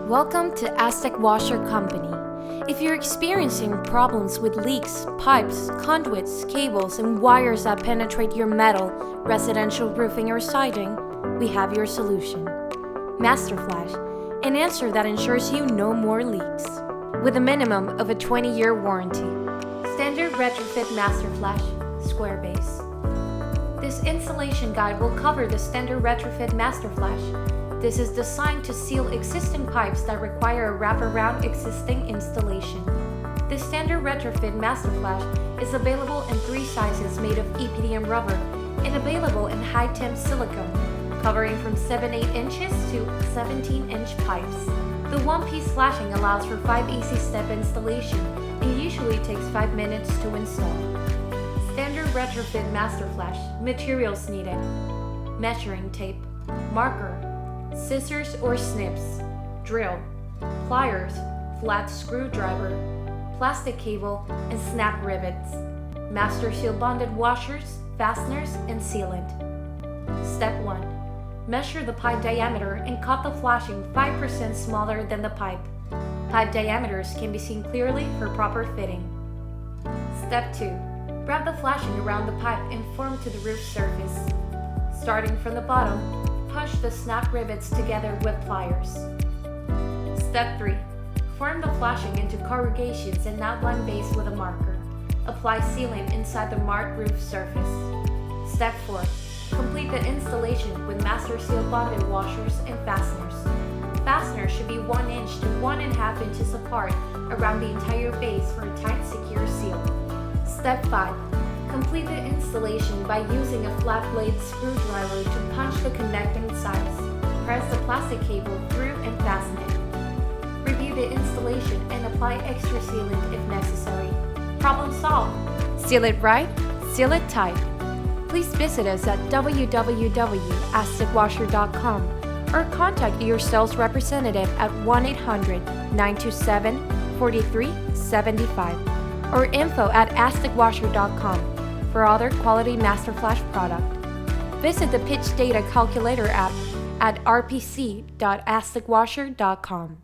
Welcome to Aztec Washer Company. If you're experiencing problems with leaks, pipes, conduits, cables, and wires that penetrate your metal, residential roofing, or siding, we have your solution. Master Flash, an answer that ensures you no more leaks. With a minimum of a 20-year warranty. Standard Retrofit Master Flash, square base. This installation guide will cover the standard Retrofit Master Flash. This is designed to seal existing pipes that require a wraparound existing installation. The standard Retrofit Master Flash is available in 3 sizes made of EPDM rubber and available in high-temp silicone, covering from 7/8 inches to 17-inch pipes. The one-piece flashing allows for 5 easy step installation and usually takes 5 minutes to install. Standard Retrofit Master Flash. Materials needed: measuring tape, marker, scissors or snips, drill, pliers, flat screwdriver, plastic cable, and snap rivets, master seal bonded washers, fasteners, and sealant. Step 1. Measure the pipe diameter and cut the flashing 5% smaller than the pipe. Pipe diameters can be seen clearly for proper fitting. Step 2. Wrap the flashing around the pipe and form to the roof surface. Starting from the bottom, push the snap rivets together with pliers. Step 3. Form the flashing into corrugations and outline base with a marker. Apply sealant inside the marked roof surface. Step 4. Complete the installation with master seal bonded washers and fasteners. Fasteners should be 1 inch to 1.5 inches apart around the entire base for a tight, secure seal. Step 5. Complete the installation by using a flat blade screwdriver to punch the connecting sides. Press the plastic cable through and fasten it. Review the installation and apply extra sealant if necessary. Problem solved! Seal it right, seal it tight. Please visit us at www.aztecwasher.com or contact your sales representative at 1-800-927-4375 or info@aztecwasher.com. For other quality Master Flash product. Visit the Pitch Data Calculator app at rpc.aztecwasher.com.